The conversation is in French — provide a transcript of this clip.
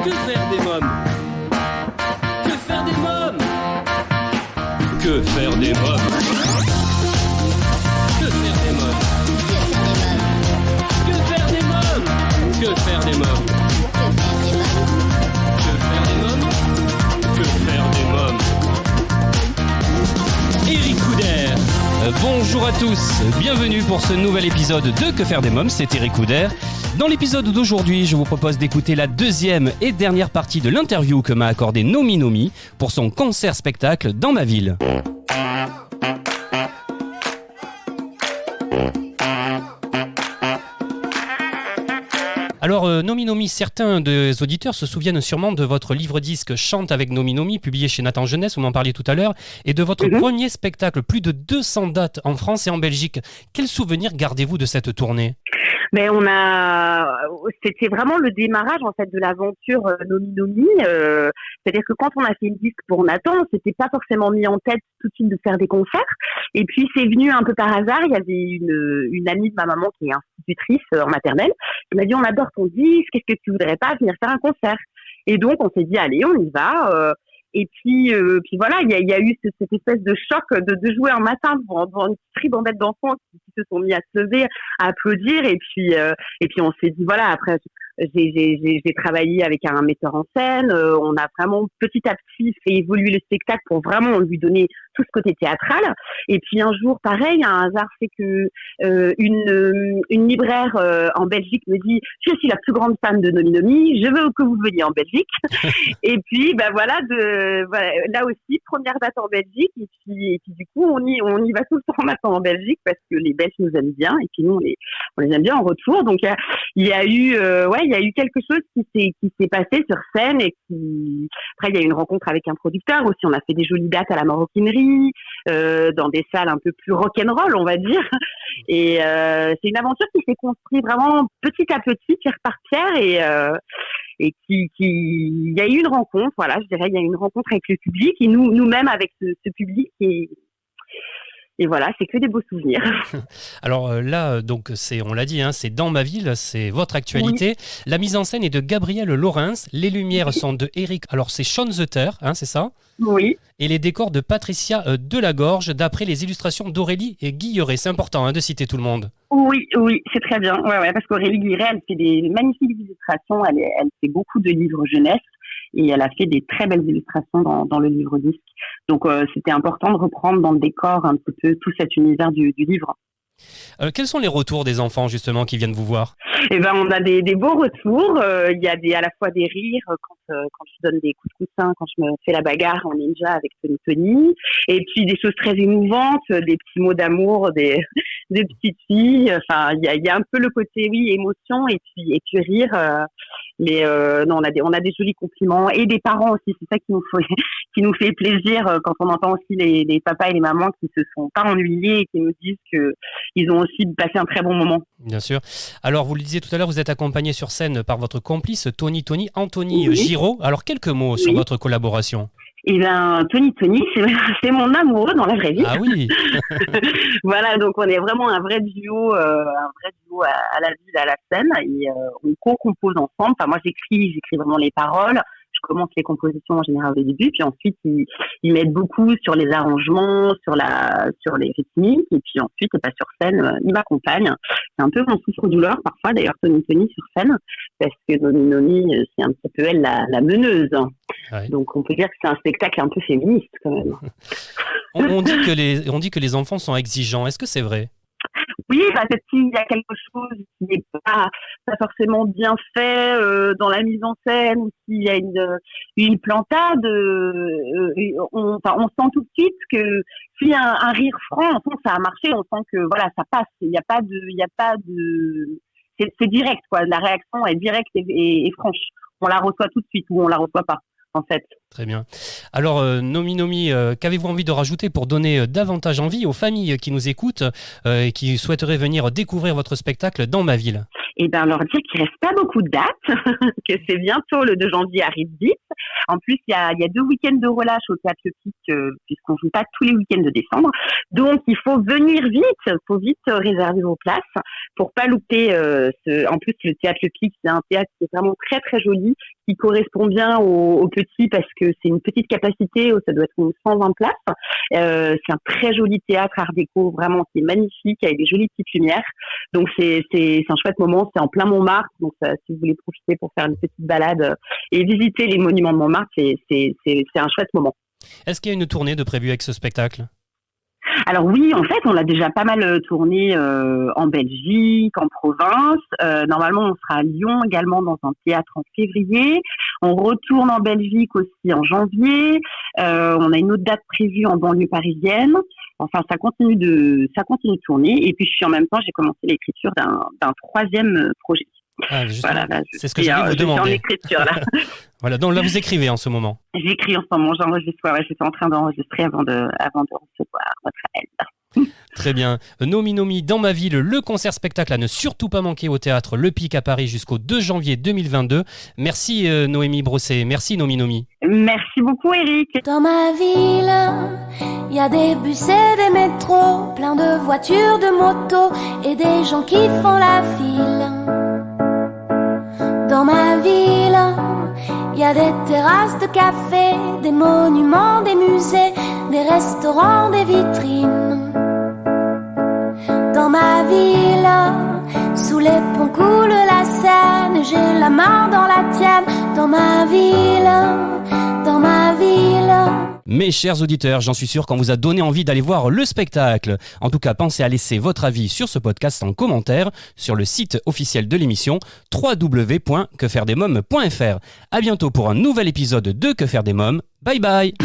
Que faire des mômes? Que faire des mômes? Que faire des mômes? Que faire des mômes? Que faire des mômes? Que faire des mômes? Que faire des mômes? Que faire des mômes? Eric Couder. Bonjour à tous, bienvenue pour ce nouvel épisode de Que faire des mômes, c'est Eric Couder. Dans l'épisode d'aujourd'hui, je vous propose d'écouter la deuxième et dernière partie de l'interview que m'a accordé Nomi Nomi pour son concert-spectacle dans ma ville. Alors, Nomi Nomi, certains des auditeurs se souviennent sûrement de votre livre-disque Chante avec Nomi Nomi, publié chez Nathan Jeunesse, vous m'en parliez tout à l'heure, et de votre premier spectacle, plus de 200 dates en France et en Belgique. Quels souvenirs gardez-vous de cette tournée ? Mais c'était vraiment le démarrage en fait de l'aventure Nomi Nomi. C'est-à-dire que quand on a fait le disque pour Nathan, on s'était pas forcément mis en tête tout de suite de faire des concerts. Et puis c'est venu un peu par hasard. Il y avait une amie de ma maman qui est institutrice en maternelle. Elle m'a dit on adore ton disque. Qu'est-ce que tu voudrais pas venir faire un concert? Et donc on s'est dit allez on y va. Et puis voilà, il y a eu cette espèce de choc de jouer un matin devant une ribambelle d'enfants qui se sont mis à se lever, à applaudir. Et puis on s'est dit voilà, après j'ai travaillé avec un metteur en scène. On a vraiment petit à petit fait évoluer le spectacle pour vraiment lui donner tout ce côté théâtral. Et puis un jour, pareil, un hasard fait que une libraire en Belgique me dit je suis la plus grande fan de Nomi Nomi, je veux que vous veniez en Belgique. Et puis voilà, là aussi première date en Belgique. Et puis du coup on y va tout le temps maintenant en Belgique parce que les Belges nous aiment bien et puis nous on les aime bien en retour. Donc il y a eu quelque chose qui s'est passé sur scène et après il y a eu une rencontre avec un producteur aussi. On a fait des jolies dates à la Maroquinerie, dans des salles un peu plus rock'n'roll, on va dire. Et c'est une aventure qui s'est construite vraiment petit à petit, pierre par pierre, et il y a eu une rencontre. Voilà, je dirais, il y a eu une rencontre avec le public et nous-mêmes avec ce public et voilà, c'est que des beaux souvenirs. Alors là, donc on l'a dit, c'est dans ma ville, c'est votre actualité. Oui. La mise en scène est de Gabriel Laurens, les lumières sont de Eric. Alors c'est Sean Zutter, c'est ça ? Oui. Et les décors de Patricia Delagorge, d'après les illustrations d'Aurélie et Guilleret. C'est important de citer tout le monde. Oui, c'est très bien. Ouais, parce qu'Aurélie Guilleret, elle fait des magnifiques illustrations. Elle fait beaucoup de livres jeunesse. Et elle a fait des très belles illustrations dans le livre-disque. Donc, c'était important de reprendre dans le décor un petit peu tout cet univers du livre. Quels sont les retours des enfants, justement, qui viennent vous voir ? On a des beaux retours. Il y a à la fois des rires quand je donne des coups de coussin, quand je me fais la bagarre en ninja avec Tony. Et puis, des choses très émouvantes, des petits mots d'amour, des petites filles. Enfin, il y a un peu le côté, émotion et puis rire. Mais on a des jolis compliments et des parents aussi. C'est ça qui nous fait plaisir quand on entend aussi les papas et les mamans qui se sont pas ennuyés et qui nous disent que ils ont aussi passé un très bon moment. Bien sûr. Alors, vous le disiez tout à l'heure, vous êtes accompagné sur scène par votre complice Anthony Giraud. Alors, quelques mots sur votre collaboration. Tony, c'est mon amoureux dans la vraie vie. Ah oui. Voilà, donc on est vraiment un vrai duo à la ville, à la scène, et on co-compose ensemble. Enfin, moi j'écris vraiment les paroles. Je commence les compositions en général au début, puis ensuite il m'aide beaucoup sur les arrangements, sur les rythmiques, et puis ensuite sur scène, il m'accompagne. C'est un peu mon souffre-douleur parfois, d'ailleurs Tony sur scène, parce que Nomi, c'est un petit peu elle la meneuse. Ouais. Donc on peut dire que c'est un spectacle un peu féministe quand même. on dit que les enfants sont exigeants. Est-ce que c'est vrai ? Oui, peut-être qu'il y a quelque chose qui n'est pas forcément bien fait dans la mise en scène, ou s'il y a une plantade. On sent tout de suite que s'il y a un rire franc, on sent que ça a marché, on sent que voilà, ça passe. Il n'y a pas de, c'est direct quoi. La réaction est directe et franche. On la reçoit tout de suite ou on la reçoit pas. En fait. Très bien. Alors, Nomi Nomi, qu'avez-vous envie de rajouter pour donner davantage envie aux familles qui nous écoutent et qui souhaiteraient venir découvrir votre spectacle dans ma ville ? Leur dire qu'il reste pas beaucoup de dates, que c'est bientôt le 2 janvier arrive vite. En plus, il y a 2 week-ends de relâche au Théâtre Le Pic, puisqu'on joue pas tous les week-ends de décembre. Donc, il faut venir vite, faut vite réserver vos places pour pas louper. En plus, le Théâtre Le Pic, c'est un théâtre qui est vraiment très très joli, qui correspond bien aux petits parce que c'est une petite capacité, ça doit être une 120 places. C'est un très joli théâtre art déco, vraiment, qui est magnifique, avec des jolies petites lumières. Donc c'est un chouette moment, c'est en plein Montmartre, donc si vous voulez profiter pour faire une petite balade et visiter les monuments de Montmartre, c'est un chouette moment. Est-ce qu'il y a une tournée de prévue avec ce spectacle ? Alors oui, en fait, on l'a déjà pas mal tourné en Belgique, en province. Normalement, on sera à Lyon également dans un théâtre en février. On retourne en Belgique aussi en janvier. On a une autre date prévue en banlieue parisienne. Enfin, ça continue de tourner. Et puis, en même temps, j'ai commencé l'écriture d'un troisième projet. Ah, voilà, là, c'est ce que j'allais vous demander. Je suis en écriture là. Voilà, donc là vous écrivez en ce moment. J'écris en ce moment, j'enregistre. Ouais, j'étais en train d'enregistrer avant de recevoir votre aide. Très bien. Nomi Nomi dans ma ville, le concert spectacle à ne surtout pas manquer au théâtre Le Pic à Paris jusqu'au 2 janvier 2022. Merci Noémie Brosset, merci Nomi Nomi. Merci beaucoup Eric. Dans ma ville, il y a des bus et des métros, plein de voitures, de motos et des gens qui font la file. Dans ma ville, il y a des terrasses de café, des monuments, des musées, des restaurants, des vitrines. Dans ma ville, sous les ponts coule la Seine, j'ai la main dans la tienne. Dans ma ville, dans ma ville. Mes chers auditeurs, j'en suis sûr qu'on vous a donné envie d'aller voir le spectacle. En tout cas, pensez à laisser votre avis sur ce podcast en commentaire sur le site officiel de l'émission www.quefairedesmoms.fr. À bientôt pour un nouvel épisode de Que faire des mômes. Bye bye.